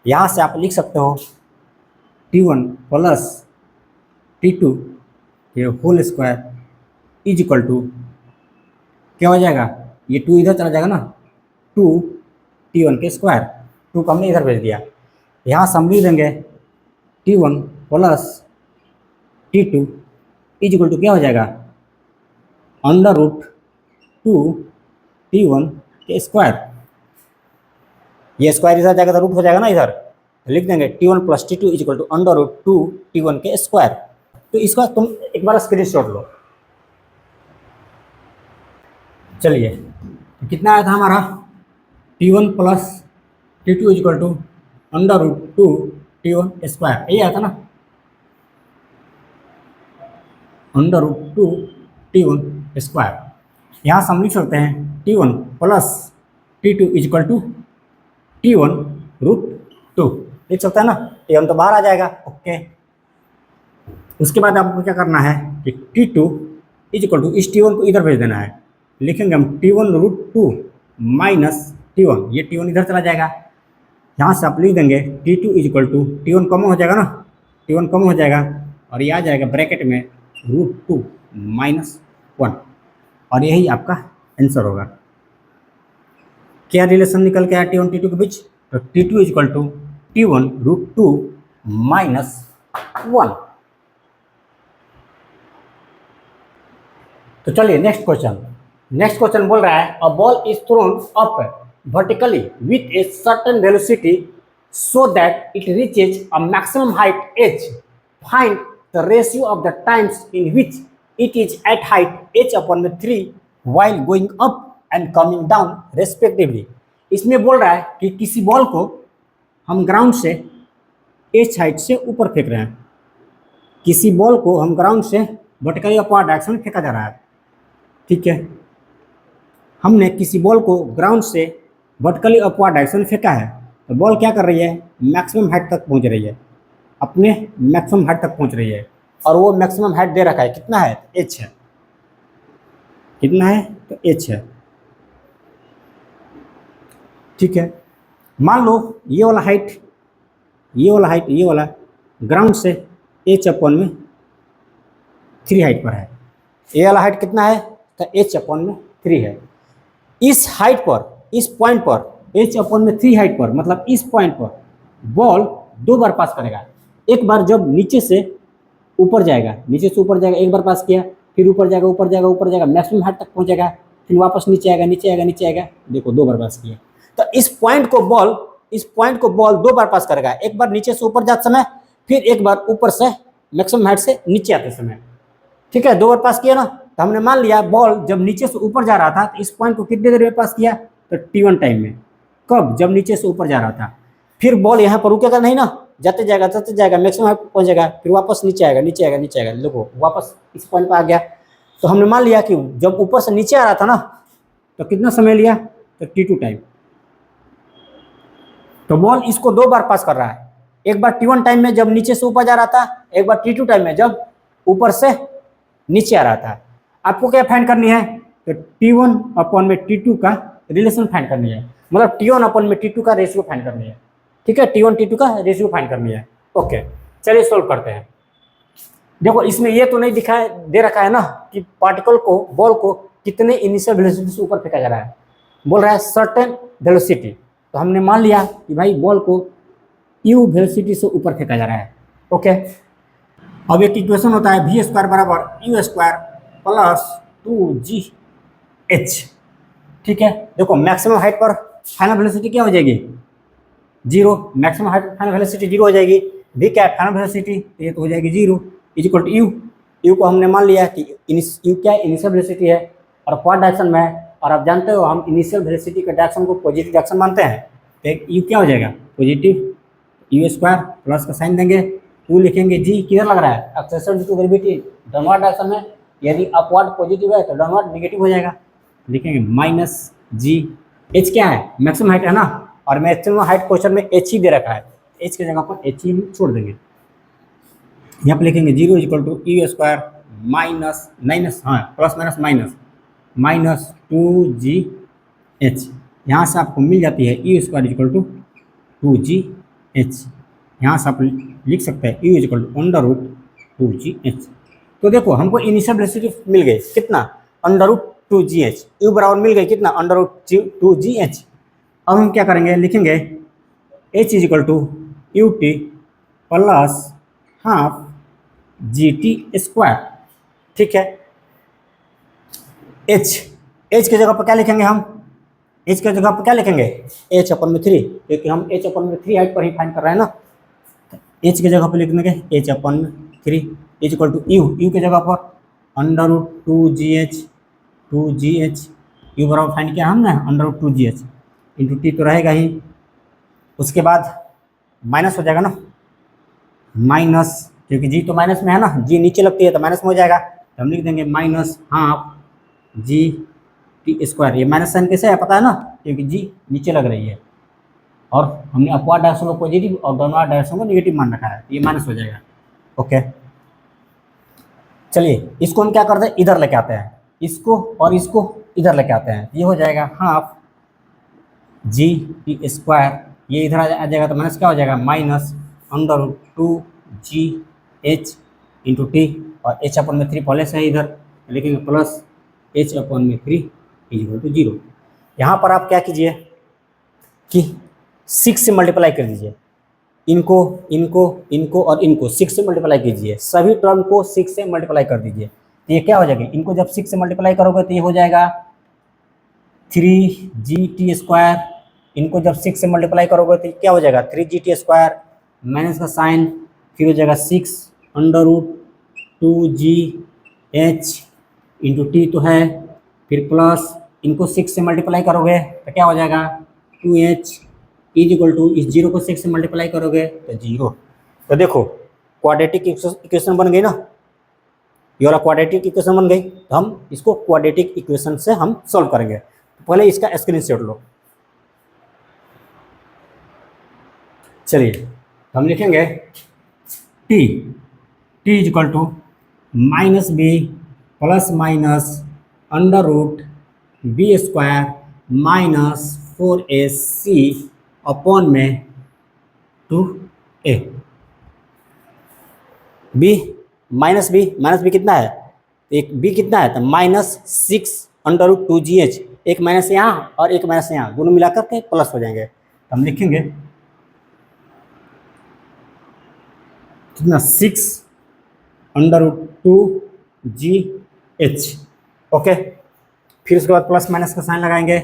A: यहाँ से आप लिख सकते हो T1 प्लस T2 के whole square is equal to क्या हो जाएगा, ये 2 इधर चला जाएगा ना, 2 T1 के स्क्वायर, 2 को हमने इधर भेज दिया। यहाँ से हम लिख देंगे T1 plus T2 is equal to क्या हो जाएगा, अंडर रूट 2t1 के स्क्वायर, ये स्क्वायर इधर जाएगा तो रूट हो जाएगा ना इधर, तो लिख देंगे t1 plus t2 is equal to under root 2t1 के स्क्वायर। तो इसका तुम एक बार स्क्रीनशॉट लो। चलिए तो कितना आया था हमारा, t1 plus t2 is equal to under root 2t1 square, यही आया था ना, अंडर रूट 2t1 स्क्वायर। यहाँ से हम लिख सकते हैं t1 plus t2 is equal to t1 root 2, लिख सकते हैं ना, t1 तो बाहर आ जाएगा। ओके, उसके बाद आपको क्या करना है कि t2 इज इक्वल टू इस t1 को इधर भेज देना है, लिखेंगे हम t1 रूट 2 माइनस t1, ये t1 इधर चला जाएगा, यहाँ से आप लिख देंगे t2 is equal to t1 कम हो जाएगा ना, t1 कम हो जाएगा और ये आ जाएगा ब्रैकेट में रूट 2 माइनस 1, और यही आपका आंसर होगा। क्या रिलेशन निकल के आया t1 t2 के बीच, तो t2 is equal to t1 root 2 minus 1। तो चलिए नेक्स्ट क्वेश्चन बोल रहा है a ball is thrown up vertically with a certain velocity so that it reaches a maximum height h, find the ratio of the times in which it is at height h/3 while going up and coming down respectively। इसमें बोल रहा है कि किसी ball को हम ground से h height से ऊपर फेंक रहे हैं, किसी बॉल को हम ग्राउंड से वर्टिकली अपवर्ड डायरेक्शन में फेंका जा रहा है, ठीक है, हमने किसी बॉल को ग्राउंड से वर्टिकली अपवर्ड डायरेक्शन में फेंका है, तो बॉल क्या कर रही है, मैक्सिमम हाइट तक पहुंच रही है, अपने मैक्सिमम हाइट तक पहुंच रही है, और वो मैक्सिमम हाइट दे रखा है, कितना है, h है, कितना है, तो h है, ठीक है। मान लो ये वाला हाइट ये वाला ग्राउंड से h/3 हाइट पर है, ये वाला हाइट कितना है, तो h/3 है। इस हाइट पर, इस पॉइंट पर h/3 हाइट पर, मतलब इस पॉइंट पर बॉल 2 बार पास करेगा, एक बार जब नीचे से ऊपर जाएगा, एक बार पास किया, फिर ऊपर जाएगा, मैक्सिमम हाइट तक पहुंचेगा, फिर वापस नीचे आएगा, देखो 2 बार पास किया। तो इस पॉइंट को बॉल 2 बार पास करेगा, एक बार नीचे से ऊपर जाते समय, फिर एक बार ऊपर से मैक्सिमम हाइट से नीचे आते समय, ठीक है, 2 बार पास किया ना। तो हमने मान लिया बॉल जब नीचे से ऊपर जा रहा था तो इस पॉइंट को कितनी देर में पास किया, तो t1 टाइम में, कब, जब नीचे से ऊपर जा रहा था। फिर बॉल यहाँ पर रुकेगा नहीं ना, जाते जाएगा मैक्सिमम हाइट पहुंचेगा, फिर वापस नीचे आएगा, देखो वापस इस पॉइंट पर आ गया। तो हमने मान लिया कि जब ऊपर से नीचे आ रहा था ना, तो कितना समय लिया, तो t2 टाइम। तो बॉल इसको 2 बार पास कर रहा है, एक बार t1 टाइम में जब नीचे से ऊपर जा रहा था, एक बार t2 टाइम में जब ऊपर से नीचे आ रहा था। आपको क्या फाइंड करनी है, तो t1/t2 का रिलेशन फाइंड करनी है, मतलब t1/t2 का रेशियो फाइंड करनी है, ठीक है, t1/t2 का रेशियो फाइंड करनी है। ओके, चलिए सोल्व करते हैं। देखो इसमें ये तो नहीं दे रखा है ना कि पार्टिकल को, बॉल को कितने इनिशियल वेलोसिटी से ऊपर फेंका जा रहा है, बोल रहा है सर्टेन वेलोसिटी। तो हमने मान लिया कि भाई बॉल को u वेलोसिटी से ऊपर फेंका जा रहा है। ओके, अब एक इक्वेशन होता है v² बराबर u² प्लस 2gh, ठीक है। देखो मैक्सिमम हाइट पर फाइनल वेलोसिटी क्या हो जाएगी, 0, मैक्सिमम हाइट फाइनल वेलोसिटी 0 हो जाएगी, v क्या है फाइनल वेलोसिटी, ये तो हो जाएगी 0 इज इक्वल टू u को हमने मान लिया कि u क्या इनिशियल वेलोसिटी है और अपवर्ड डायरेक्शन में है, और आप जानते हो हम इनिशियल वेलोसिटी के डायरेक्शन को पॉजिटिव डायरेक्शन मानते हैं, तो u क्या हो जाएगा, पॉजिटिव u² प्लस का साइन देंगे, 2 लिखेंगे, g किधर लग रहा है, acceleration due to gravity downward direction में, यदि अपवर्ड पॉजिटिव है तो डाउनवर्ड नेगेटिव हो जाएगा, लिखेंगे माइनस g, h क्या है, मैक्सिमम हाइट है ना, और मैक्सिमम हाइट क्वेश्चन में h ही दे रखा है, h की जगह पर h ही छोड़ देंगे, यहाँ पे लिखेंगे 0 equal to u² minus 2gh, यहाँ से आपको मिल जाती है u² इक्वल टू 2gh, यहाँ से आप लिख सकते हैं u equal to under root 2gh। तो देखो हमको इनिशियल वेलोसिटी मिल गई कितना, अंडर रूट 2gh, u बराबर मिल गई कितना, अंडर रूट 2gh। अब हम क्या करेंगे, लिखेंगे h is equal to ut plus half gt², ठीक है। एच, एच की जगह पर क्या लिखेंगे हम, एच की जगह पर क्या लिखेंगे, एच अपन में 3, क्योंकि हम एच अपन में 3 हाइट पर ही फाइंड कर रहे हैं ना। एच की जगह पर लिख देंगे h upon 3 is equal to u, u की जगह पर अंडर रूट 2GH यू बराबर फाइंड किया हम ना, under root 2GH into T तो रहेगा ही, उसके बाद माइनस हो जाएगा ना, माइनस, क्योंकि जी तो माइनस में है ना, जी नीचे लगती है तो माइनस में हो जाएगा, तो हम लिख देंगे minus half g t square. ये माइनस साइन कैसे है पता है ना, क्योंकि जी नीचे लग रही है और हमने अपवाद डायरेक्शन को पॉजिटिव और डाउनवर्ड डायरेक्शन को नेगेटिव मान रखा है, ये माइनस हो जाएगा। ओके, चलिए इसको हम क्या करते हैं, इधर लेके आते हैं, इसको और इसको इधर लेके आते हैं, ये हो जाएगा हाफ जी टी स्क्वायर, ये इधर आ जाएगा तो माइनस क्या हो जाएगा, minus under root 2GH into t, और एच अपन में 3 पहले से है इधर लिखेंगे, प्लस एच अपन में 3 इज इक्वल टू 0। यहाँ पर आप क्या कीजिए कि 6 से मल्टीप्लाई कर दीजिए, इनको इनको इनको और इनको 6 से मल्टीप्लाई कीजिए, सभी टर्म को 6 से मल्टीप्लाई कर दीजिए, तो ये क्या हो जाएगा, इनको जब 6 से मल्टीप्लाई करोगे तो ये हो जाएगा 3GT स्क्वायर, इनको जब 6 से मल्टीप्लाई करोगे तो क्या हो जाएगा 3GT स्क्वायर, माइनस का साइन, फिर हो जाएगा 6 under root 2GH into T तो है, फिर प्लस इनको 6 से मल्टीप्लाई करोगे तो क्या हो जाएगा 2H इज इक्वल टू, इस 0 को 6 से मल्टीप्लाई करोगे तो 0। तो देखो क्वाड्रेटिक इक्वेशन बन गई ना, ये वाला क्वाड्रेटिक इक्वेशन बन गई, तो हम इसको क्वाड्रेटिक इक्वेशन से हम सॉल्व करेंगे। पहले इसका स्क्रीनशॉट लो, चलिए हम लिखेंगे t, t is equal to minus b plus minus under root b square minus 4AC upon में 2A, बी माइनस बी कितना है, एक बी कितना है तो माइनस 6 अंडर रूट 2GH, एक माइनस यहाँ और एक माइनस यहाँ, दोनों मिलाकर के प्लस हो जाएंगे, तो हम लिखेंगे कितना 6 अंडर रूट 2GH। ओके, फिर उसके बाद प्लस माइनस का साइन लगाएंगे,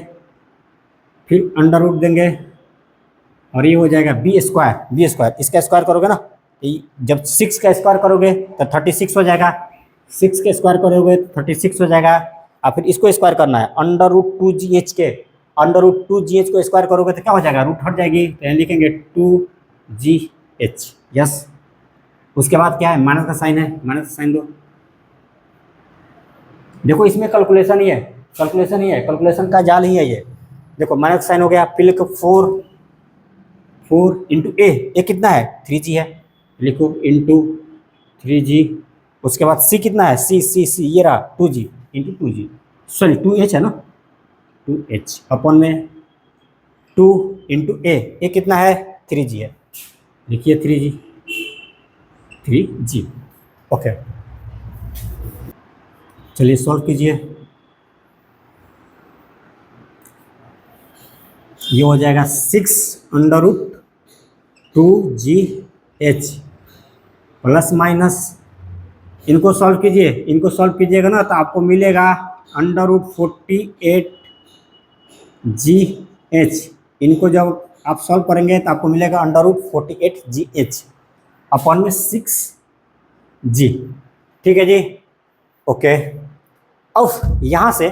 A: फिर अंडर रूट देंगे और ये हो जाएगा बी स्क्वायर, इसका स्क्वायर करोगे ना, जब 6 का स्क्वायर करोगे तो 36 हो जाएगा, 6 का स्क्वायर करोगे तो 36 हो जाएगा, और फिर इसको स्क्वायर करना है अंडर रूट 2GH के, अंडर रूट 2GH को स्क्वायर करोगे तो क्या हो जाएगा, रूट हट जाएगी, तो यहाँ लिखेंगे 2GH। यस, उसके बाद क्या है, माइनस का साइन है, माइनस का साइन दो, देखो इसमें कैलकुलेशन ही है, कैलकुलेशन का जाल ही है ये, देखो माइनस साइन हो गया, फिर लिखो 4 इंटू ए कितना है 3G है, लिखो इंटू 3G, उसके बाद सी कितना है, सी ये रहा 2G into 2G, sorry 2H है ना, 2H अपॉन में 2 इंटू ए कितना है 3G है, लिखिए 3G। ओके, चलिए सॉल्व कीजिए, ये हो जाएगा 6 under root 2GH plus minus, इनको सॉल्व कीजिए, इनको सॉल्व कीजिएगा ना तो आपको मिलेगा अंडर रूट 48GH, इनको जब आप सॉल्व करेंगे तो आपको मिलेगा अंडर रूट 48GH अपॉन में 6G। ठीक है जी, ओके। अब यहाँ से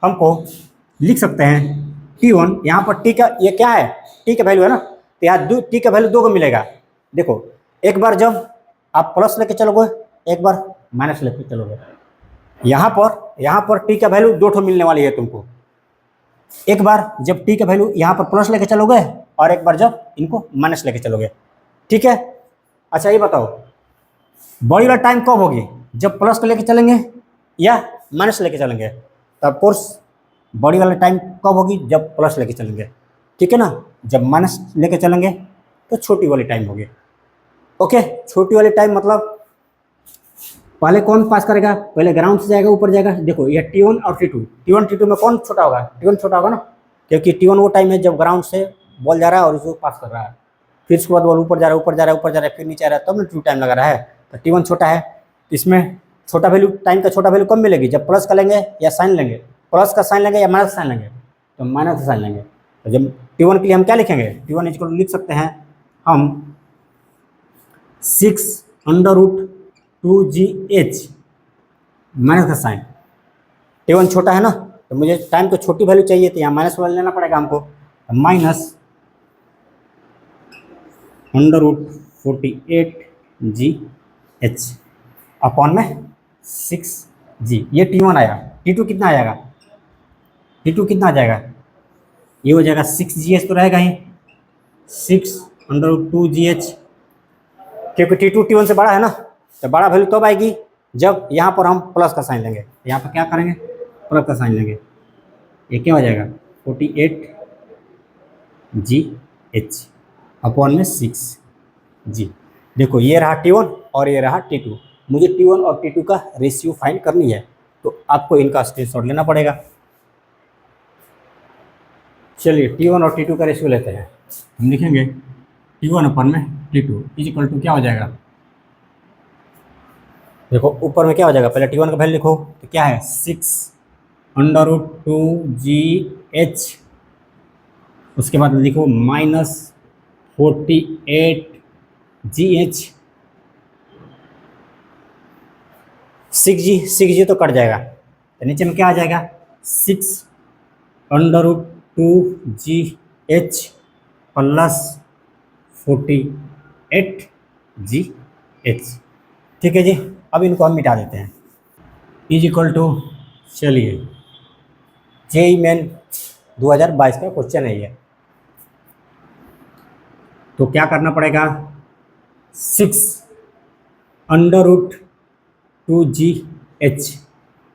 A: हमको लिख सकते हैं T1, यहाँ पर टी का ये क्या है, टी का वैल्यू है ना, तो यहाँ टी का वैल्यू 2 को मिलेगा, देखो एक बार जब आप प्लस लेके चलोगे, एक बार माइनस लेके चलोगे, यहाँ पर टी का वैल्यू 2 ठो मिलने वाली है तुमको, एक बार जब टी का वैल्यू यहाँ पर प्लस लेके चलोगे और एक बार जब इनको माइनस लेके चलोगे। ठीक है, अच्छा ये बताओ बड़ी वाला टाइम कब होगी, जब प्लस को लेके चलेंगे या माइनस लेके चलेंगे, तो ऑफकोर्स बड़ी वाला टाइम कब होगी, जब प्लस लेके चलेंगे। ठीक है ना, जब माइनस लेके चलेंगे तो छोटी वाली टाइम होगी। ओके, छोटी वाली टाइम मतलब पहले कौन पास करेगा, पहले ग्राउंड से जाएगा ऊपर जाएगा, देखो ये T1 और T2 में कौन छोटा होगा, T1 छोटा होगा ना, क्योंकि T1 वो टाइम है जब ग्राउंड से बॉल जा रहा है और उसको पास कर रहा है, फिर उसके बाद बॉल ऊपर जा रहा है फिर नीचे आ रहा है, तब ना T2 टाइम लगा रहा है, तो T1 छोटा है, इसमें छोटा वैल्यू, टाइम का छोटा वैल्यू कब मिलेगी, जब प्लस का लेंगे या साइन लेंगे, प्लस का साइन लेंगे या माइनस का साइन लेंगे, तो माइनस का साइन लेंगे। तो जब T1 के लिए हम क्या लिखेंगे, T1 इक्वल लिख सकते हैं हम 6√2GH माइनस का साइन। T1 छोटा है ना, तो मुझे टाइम को छोटी वैल्यू चाहिए, तो यहाँ माइनस वाला लेना पड़ेगा हमको, माइनस √48GH अपॉन में 6G। ये T1 आया। T2 कितना आ जाएगा, T2 कितना आ जाएगा, ये हो जाएगा 6GH तो रहेगा ही, 6√2GH, क्योंकि T2 T1 से बड़ा है ना, तो बड़ा वैल्यू तब आएगी जब यहाँ पर हम प्लस का साइन लेंगे। यहाँ पर क्या करेंगे, प्लस का साइन लेंगे, ये क्या हो जाएगा 48GH अपॉन में 6G। देखो ये रहा T1 और ये रहा T2। मुझे T1 और T2 का रेशियो फाइंड करनी है, तो आपको इनका स्क्रीनशॉट लेना पड़ेगा। चलिए T1 और T2 का रेशियो लेते हैं। हम लिखेंगे T1 अपॉन में T2 इज इक्वल टू क्या हो जाएगा, देखो ऊपर में क्या हो जाएगा, पहले T1 का वैल्यू लिखो, तो क्या है 6√2GH, उसके बाद लिखो -48GH, 6G तो कट जाएगा, तो नीचे में क्या आ जाएगा 6√2GH प्लस 48GH। ठीक है जी, अब इनको हम मिटा देते हैं। इज इक्वल टू, चलिए JEE मेन 2022 का क्वेश्चन है ये, तो क्या करना पड़ेगा 6√2GH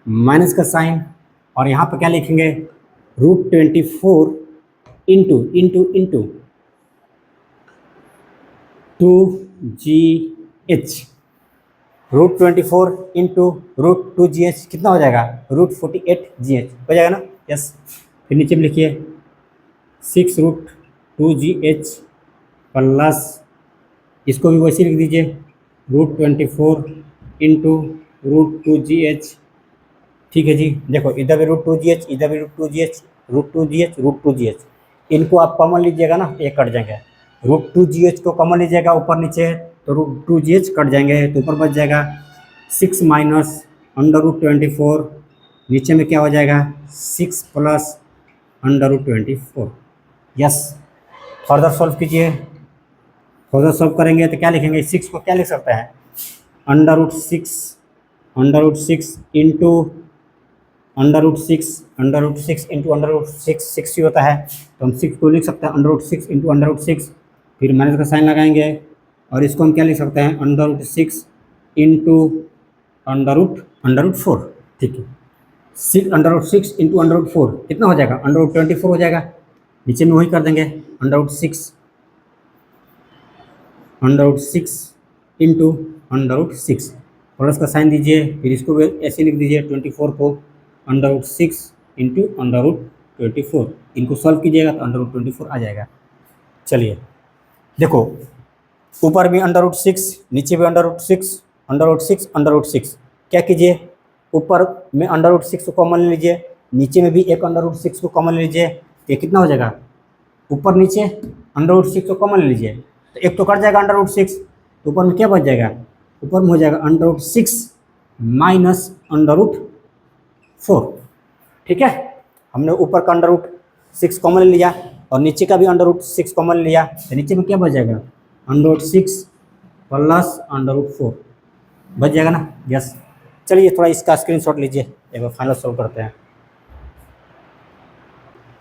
A: माइनस का साइन, और यहाँ पर क्या लिखेंगे √24 इंटू 2GH, √24 इंटू √2GH कितना हो जाएगा, √48GH हो जाएगा ना, यस। फिर नीचे में लिखिए 6√2GH प्लस, इसको भी वैसे लिख दीजिए √24 इंटू √2GH। ठीक है जी, देखो इधर भी √2GH, इधर भी √2GH, √2GH, इनको आप कॉमन लीजिएगा ना, ये कट जाएंगे। √2GH को कॉमन लीजिएगा ऊपर नीचे, तो √2GH कट जाएंगे, तो ऊपर बच जाएगा 6 माइनस √24, नीचे में क्या हो जाएगा 6 प्लस √24। यस, फर्दर सॉल्व कीजिए। फर्दर सॉल्व करेंगे तो क्या लिखेंगे, 6 को क्या लिख सकते हैं √6 इंटू √6 इंटू √6 6 ही होता है, तो हम 6 को लिख सकते हैं √6 इंटू √6, फिर माइनस का साइन लगाएंगे, और इसको हम क्या लिख सकते हैं √6 इंटू √4। ठीक है, √6 इंटू √4 कितना हो जाएगा, √24 हो जाएगा। नीचे में वही कर देंगे √6 इंटू √6, प्लस का साइन दीजिए, फिर इसको भी ऐसे लिख दीजिए 24 को √6 इंटू √24, इनको सॉल्व कीजिएगा तो √24 आ जाएगा। चलिए देखो, ऊपर भी √6, नीचे भी √6, क्या कीजिए, ऊपर में √6 को कॉमन ले लीजिए, नीचे में भी एक √6 को कॉमन ले लीजिए, ये कितना हो जाएगा, ऊपर नीचे √6 को कॉमन ले लीजिए, तो एक तो कट जाएगा √6, तो ऊपर में क्या बच जाएगा, ऊपर में हो जाएगा √6 माइनस √4। ठीक है, हमने ऊपर का √6 कॉमन ले लिया और नीचे का भी √6 कॉमन ले लिया, तो नीचे में क्या बच जाएगा √6 प्लस √4 बच जाएगा ना, यस। चलिए थोड़ा इसका स्क्रीनशॉट लीजिए, एक बार फाइनल सॉल्व करते हैं।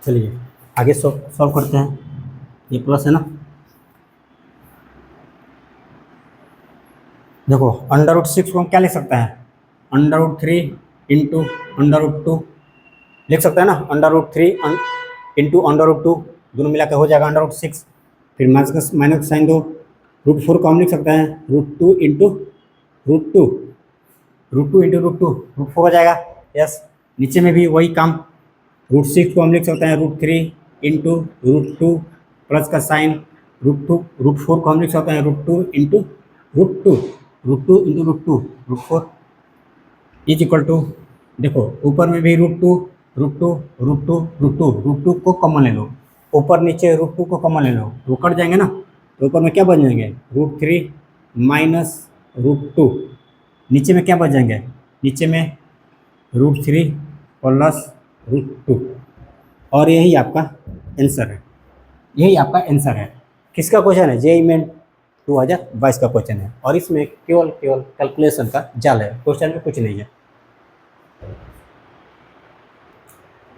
A: चलिए आगे सॉल्व करते हैं, ये प्लस है ना, देखो √6 को हम क्या लिख सकते हैं √3 इंटू √2 लिख सकते हैं ना, √3 इंटू √2 दोनों मिला के हो जाएगा √6, फिर माइनस का साइन दो, √4 को हम लिख सकते हैं √2 इंटू √4 हो जाएगा, यस। नीचे में भी वही काम, √6 को हम लिख सकते हैं √3 इंटू √2 प्लस का साइन, √4 को हम लिख सकते हैं √2 इंटू √2 √4, इज इक्वल टू, देखो ऊपर में भी √2 √2 √2 √2 √2 को कॉमन ले लो, ऊपर नीचे √2 को कॉमन ले लो, वो कट जाएंगे ना, तो ऊपर में क्या बच जाएंगे √3 माइनस √2, नीचे में क्या बच जाएंगे, नीचे में √3 प्लस √2, और यही आपका आंसर है, यही आपका आंसर है। किसका क्वेश्चन है, जेईई मेन 2022 का क्वेश्चन है, और इसमें केवल कैलकुलेशन का जाल है, क्वेश्चन में कुछ नहीं है।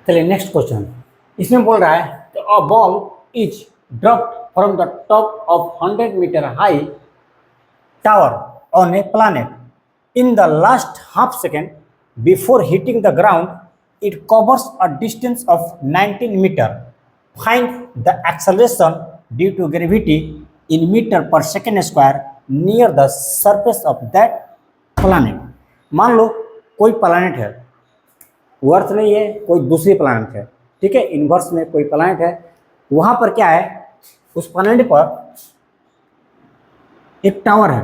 A: चलिए नेक्स्ट क्वेश्चन, इसमें बोल रहा है a ball is dropped from the top of 100 metre high tower on a planet in the last half second before hitting the ground, it covers a distance of 19 metre, find the acceleration due to gravity in metre per second square near the surface of that planet. मान लो कोई planet है, वो अर्थ नहीं है, कोई दूसरी planet है, ठीक है, इनवर्स में कोई प्लैनेट है, वहां पर क्या है, उस प्लैनेट पर एक टावर है,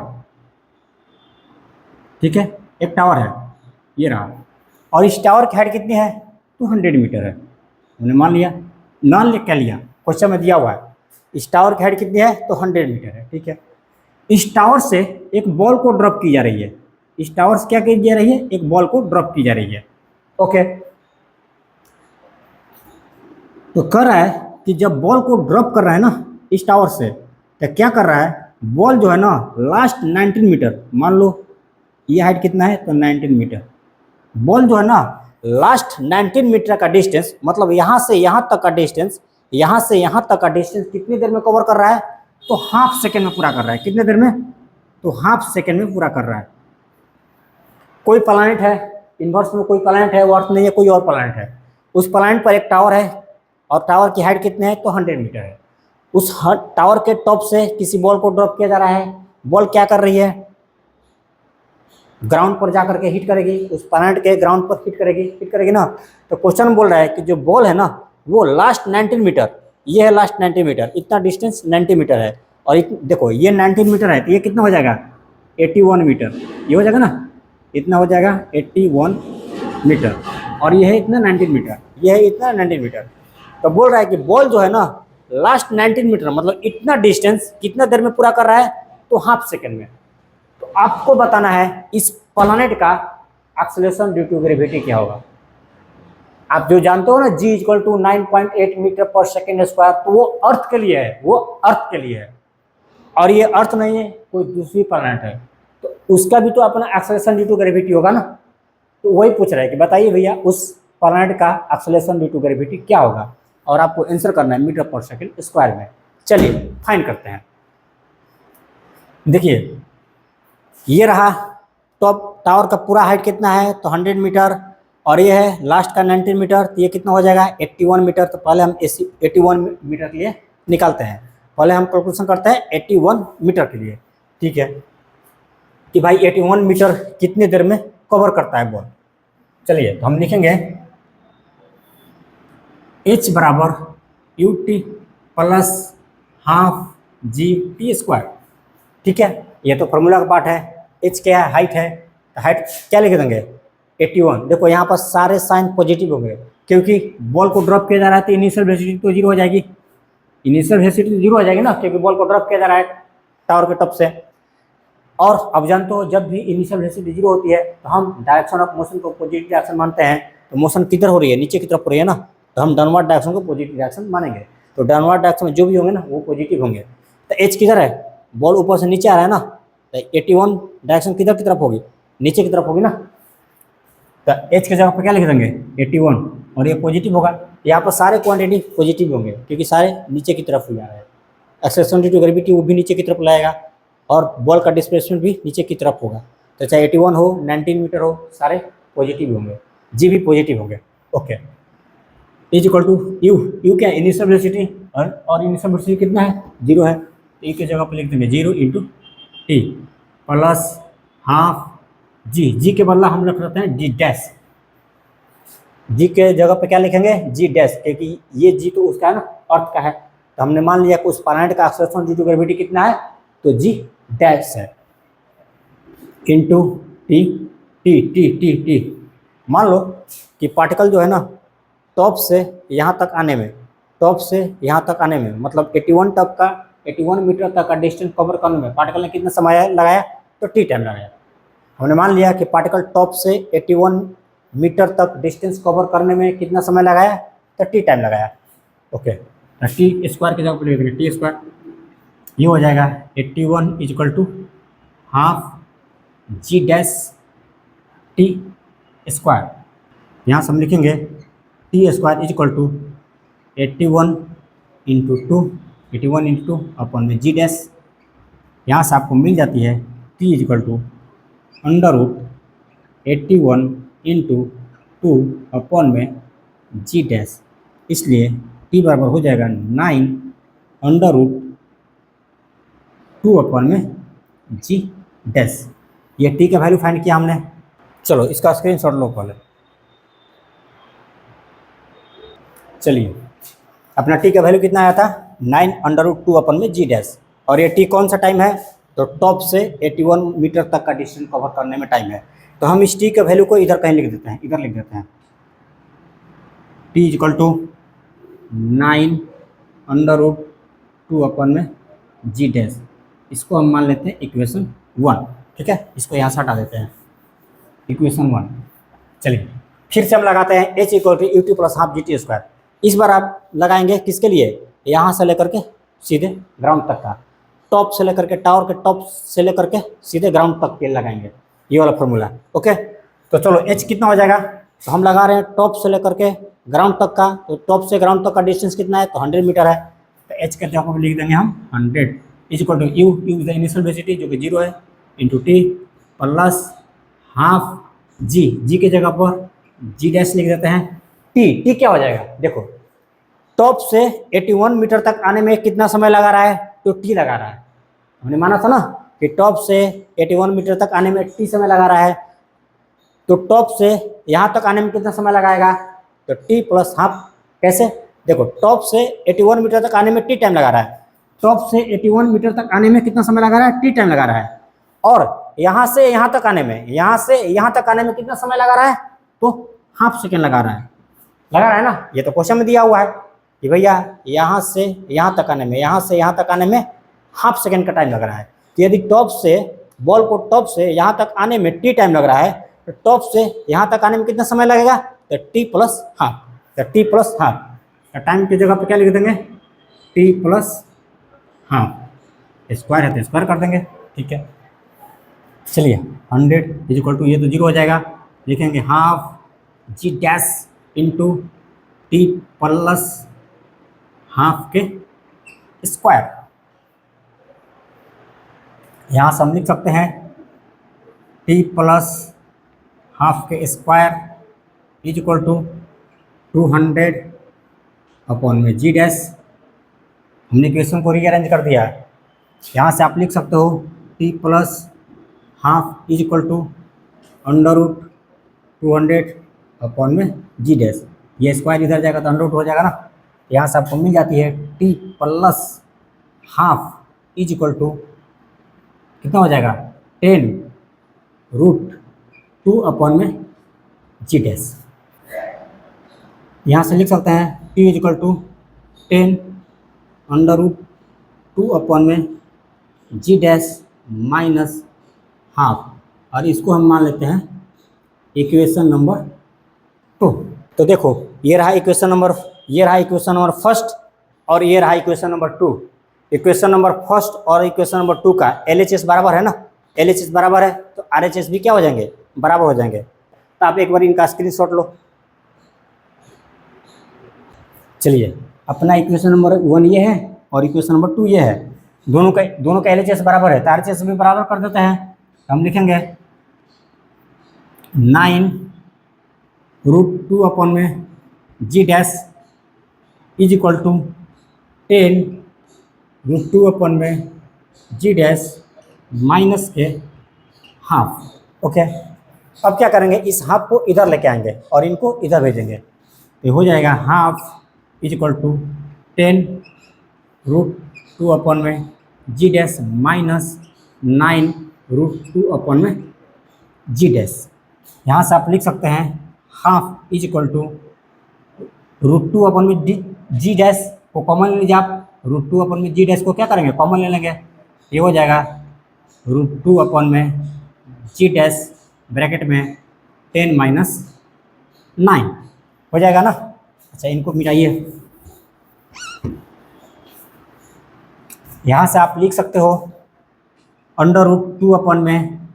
A: ठीक है, एक टावर है, ये रहा, और इस टावर की हाइट कितनी है, 200 मीटर है, हमने मान लिया, मान लिया क्या लिया, क्वेश्चन में दिया हुआ है, इस टावर की हाइट कितनी है, तो 100 मीटर है, ठीक है। इस टावर से एक बॉल को ड्रॉप की जा रही है, इस टावर से क्या की जा रही है, एक बॉल को ड्रॉप की जा रही है, ओके। तो कह रहा है कि जब बॉल को ड्रॉप कर रहा है ना इस टावर से, तो क्या कर रहा है, बॉल जो है ना लास्ट 19 मीटर, मान लो ये हाइट कितना है, तो 19 मीटर, बॉल जो है ना लास्ट 19 मीटर का डिस्टेंस, मतलब यहाँ से यहाँ तक का डिस्टेंस, यहाँ से यहाँ तक का डिस्टेंस कितनी देर में कवर कर रहा है, तो हाफ सेकेंड में पूरा कर रहा है, कितने देर में, तो हाफ सेकेंड में पूरा कर रहा है। कोई प्लैनेट है, इनवर्स में कोई प्लैनेट है, वो अर्थ नहीं है, कोई और प्लैनेट है, उस प्लैनेट पर एक टावर है, और टावर की हाइट कितने है, तो 100 मीटर है, उस टावर के टॉप से किसी बॉल को ड्रॉप किया जा रहा है, बॉल क्या कर रही है, ग्राउंड पर जाकर के हिट करेगी, उस प्लैनेट के ग्राउंड पर हिट करेगी ना। तो क्वेश्चन बोल रहा है कि जो बॉल है ना वो लास्ट 19 मीटर, ये है लास्ट 90 मीटर, इतना डिस्टेंस 90 मीटर है, और देखो ये 90 मीटर है, तो ये कितना हो जाएगा, 81 मीटर, ये हो जाएगा ना, इतना हो जाएगा 81 मीटर, और ये है इतना 19 मीटर, ये है इतना 19 मीटर। तो बोल रहा है कि बॉल जो है ना लास्ट 19 मीटर, मतलब इतना डिस्टेंस कितना देर में पूरा कर रहा है, तो हाफ सेकेंड में। तो आपको बताना है इस प्लैनेट का एक्सेलरेशन ड्यू टू ग्रेविटी क्या होगा। आप जो जानते हो ना g equal to 9.8 metre per second square, तो वो अर्थ के लिए है, वो अर्थ के लिए है, और ये अर्थ नहीं है, कोई दूसरी प्लैनेट है, तो उसका भी तो अपना एक्सेलरेशन ड्यू टू ग्रेविटी होगा ना। तो वही पूछ रहा है कि बताइए भैया उस प्लैनेट का एक्सेलरेशन ड्यू टू ग्रेविटी क्या होगा, और आपको आंसर करना है मीटर पर सेकेंड स्क्वायर में। चलिए फाइंड करते हैं। देखिए ये रहा टॉप टावर का पूरा हाइट कितना है, तो 100 मीटर, और ये है लास्ट का 19 मीटर, तो ये कितना हो जाएगा 81 मीटर। तो पहले हम 81 मीटर के लिए निकालते हैं, पहले हम कैलकुलेशन करते हैं 81 मीटर के लिए, ठीक है, कि भाई 81 मीटर कितने देर में कवर करता है बॉल। चलिए तो हम लिखेंगे h बराबर ut plus half g t square, ठीक है, ये तो फॉर्मूला का पार्ट है। h क्या है, हाइट है, तो हाइट क्या लिख देंगे 81। देखो यहाँ पर सारे साइन पॉजिटिव हो गए, क्योंकि बॉल को ड्रॉप किया जा रहा है, तो इनिशियल वेलोसिटी तो जीरो हो जाएगी, इनिशियल वेलोसिटी जीरो हो जाएगी ना, क्योंकि बॉल को ड्रॉप किया जा रहा है टावर के टॉप से। और अब जानते हो जब भी इनिशियल वेलोसिटी जीरो होती है तो हम डायरेक्शन ऑफ मोशन को पॉजिटिव डायरेक्शन मानते हैं, तो मोशन किधर हो रही है, नीचे की तरफ हो रही है ना, तो हम डाउनवर्ड डायरेक्शन को पॉजिटिव डायरेक्शन मानेंगे। तो डाउनवर्ड डायरेक्शन में जो भी होंगे ना वो पॉजिटिव होंगे। तो एच किधर है, बॉल ऊपर से नीचे आ रहा है ना, तो 81 डायरेक्शन किधर की तरफ होगी, नीचे की तरफ होगी ना। तो एच की जगह पर क्या लिख देंगे 81, और ये पॉजिटिव होगा, यहाँ पर सारे क्वांटिटी पॉजिटिव होंगे क्योंकि सारे नीचे की तरफ ही आ रहे हैं। एक्सेलरेशन ड्यू टू ग्रेविटी वो भी नीचे की तरफ लाएगा, और बॉल का डिस्प्लेसमेंट भी नीचे की तरफ होगा। तो चाहे 81 हो 19 मीटर हो, सारे पॉजिटिव होंगे, जी भी पॉजिटिव होंगे, okay. Is equal to u क्या इनिशियल वेलोसिटी, और इनिशियल वेलोसिटी कितना है, जीरो है, तो ई की जगह पर लिख देंगे 0 इंटू टी प्लस हाफ जी के बदला हम रख सकते हैं जी डैश, जी के जगह पे क्या लिखेंगे जी डैश, क्योंकि ये जी तो उसका है ना, अर्थ का है। तो हमने मान लिया कि उस प्लैनेट का एक्सेलरेशन ड्यू टू ग्रेविटी कितना है, तो जी डैश है, into T T T T T. मान लो कि पार्टिकल जो है ना टॉप से यहाँ तक आने में, टॉप से यहाँ तक आने में मतलब 81 मीटर तक का डिस्टेंस कवर करने में पार्टिकल ने कितना समय लगाया, तो टी टाइम लगाया। हमने मान लिया कि पार्टिकल टॉप से 81 मीटर तक डिस्टेंस कवर करने में कितना समय लगाया, तो टी टाइम लगाया। ओके, तो टी स्क्वायर की जगह पर लिख देंगे टी स्क्वायर, ये हो जाएगा 81 is equal to half g dash t square. यहाँ से हम लिखेंगे t square is equal to 81 into 2 upon में जी डैश। यहाँ से आपको मिल जाती है t is equal to under root 81 into 2 upon में जी डैश, इसलिए टी बराबर हो जाएगा 9 अंडर रूट 2 अपन में जी डैश। ये टी का वैल्यू फाइंड किया हमने। चलो इसका स्क्रीनशॉट लो पहले। चलिए, अपना टी का वैल्यू कितना आया था, 9 अंडर रूट 2 अपन में जी डैश। और ये टी कौन सा टाइम है, तो टॉप से 81 मीटर तक का डिस्टेंस कवर करने में टाइम है। तो हम इस टी के वैल्यू को इधर कहीं लिख देते हैं, इधर लिख देते हैं t is equal to 9 under root 2 upon में जी डैश। इसको हम मान लेते हैं इक्वेशन 1, ठीक है। इसको यहाँ से हटा देते हैं, इक्वेशन 1। चलिए फिर से हम लगाते हैं h equal to u t plus half g t square. इस बार आप लगाएंगे किसके लिए, यहाँ से लेकर के सीधे ग्राउंड तक का, टॉप से लेकर के टावर के टॉप से लेकर के सीधे ग्राउंड तक के लगाएंगे, ये वाला फॉर्मूला। ओके, तो चलो एच कितना हो जाएगा, तो हम लगा रहे हैं टॉप से लेकर के ग्राउंड तक का, तो टॉप से ग्राउंड तक का डिस्टेंस कितना है, तो 100 मीटर है। तो एच के जगह पर लिख देंगे हम 100 is equal to u is the initial velocity जो कि 0 है, into t plus half g की जगह पर जी डैश लिख देते हैं। टी क्या हो जाएगा, देखो टॉप से 81 मीटर तक आने में कितना समय लगा रहा है, तो टी लगा रहा है। हमने माना था ना कि टॉप से 81 मीटर तक आने में टी समय लगा रहा है, तो टॉप से यहाँ तक आने में कितना समय लगाएगा, तो टी प्लस हाफ। कैसे, देखो टॉप से 81 मीटर तक आने में टी टाइम लगा रहा है, टॉप से 81 मीटर तक आने में कितना समय लगा रहा है, टी टाइम लगा रहा है। और यहाँ से यहाँ तक आने में, यहाँ से यहाँ तक आने में कितना समय लगा रहा है, तो हाफ सेकेंड लगा रहा है ना। ये तो क्वेश्चन में दिया हुआ है कि भैया यहाँ से यहाँ तक आने में, यहाँ से यहाँ तक आने में हाफ सेकेंड का टाइम लग रहा है। तो यदि टॉप से बॉल को टॉप से यहाँ तक आने में टी टाइम लग रहा है, तो टॉप से यहाँ तक आने में कितना समय लगेगा, तो टी प्लस हाफ। तो टी प्लस हाफ, तो टाइम की जगह पर क्या लिख देंगे, टी प्लस हाफ। स्क्वायर है तो स्क्वायर कर देंगे, ठीक है। चलिए 100 इज इक्वल टू, ये तो 0 हो जाएगा, लिखेंगे half g dash into t plus half के स्क्वायर। यहाँ से हम लिख सकते हैं टी प्लस हाफ के square is equal to 200 upon में जी डैश। हमने इक्वेशन को रीअरेंज कर दिया है। यहाँ से आप लिख सकते हो t plus half is equal to under root 200 upon में जी डैश। ये स्क्वायर इधर जाएगा तो अंडर रूट हो जाएगा ना। यहाँ से आपको मिल जाती है t plus half is equal to कितना हो जाएगा, 10 रूट 2 अपॉन में जी डैश। यहाँ से लिख सकते हैं t is equal to 10 under root 2 upon में जी डैश माइनस हाफ, और इसको हम मान लेते हैं इक्वेशन नंबर 2। तो देखो ये रहा इक्वेशन नंबर, ये रहा इक्वेशन नंबर फर्स्ट और ये रहा equation number 2। Equation number first और इक्वेशन नंबर 2 का LHS बराबर है ना, LHS बराबर है तो RHS भी क्या हो जाएंगे, बराबर हो जाएंगे। तो आप एक बार इनका स्क्रीनशॉट लो। चलिए अपना इक्वेशन नंबर 1 ये है और इक्वेशन नंबर 2 ये है, दोनों का LHS बराबर है तो RHS भी बराबर कर देते हैं। हम लिखेंगे 9 रूट 2 अपॉन में g dash is equal to 10 root 2 upon में जी डैश माइनस के हाफ। ओके, अब क्या करेंगे, इस हाफ को इधर लेके आएंगे और इनको इधर भेजेंगे, तो हो जाएगा half is equal to 10 root 2 upon में g dash minus 9 root 2 upon में जी डैश। यहाँ से आप लिख सकते हैं half is equal to √2 upon में जी डैश को कॉमन ले लीजिए आप। √2 अपन में जी डैश को क्या करेंगे, कॉमन ले लेंगे। ये हो जाएगा √2 अपन में जी डैश ब्रैकेट में 10 - 9 हो जाएगा ना। अच्छा, इनको मिटाइए। यहाँ से आप लिख सकते हो √2 अपन में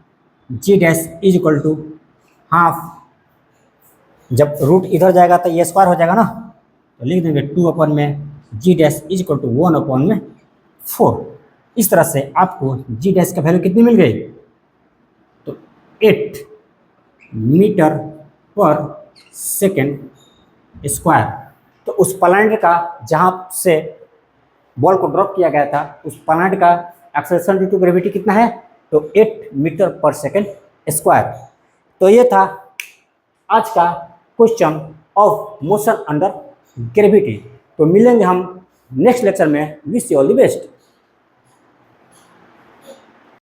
A: g dash is equal to half, जब रूट इधर जाएगा तो ये स्क्वायर हो जाएगा ना, तो लिख देंगे 2 अपन में g dash is equal to 1 अपन में 4। इस तरह से आपको जी डैश का वैल्यू कितनी मिल गई, तो 8 मीटर पर सेकेंड स्क्वायर। तो उस प्लैनेट का जहाँ से बॉल को ड्रॉप किया गया था उस प्लैनेट का एक्सेलरेशन ड्यू टू ग्रेविटी कितना है, तो 8 मीटर पर सेकेंड स्क्वायर। तो ये था आज का question of motion under gravity. तो मिलेंगे हम नेक्स्ट लेक्चर में। Wish you all the best.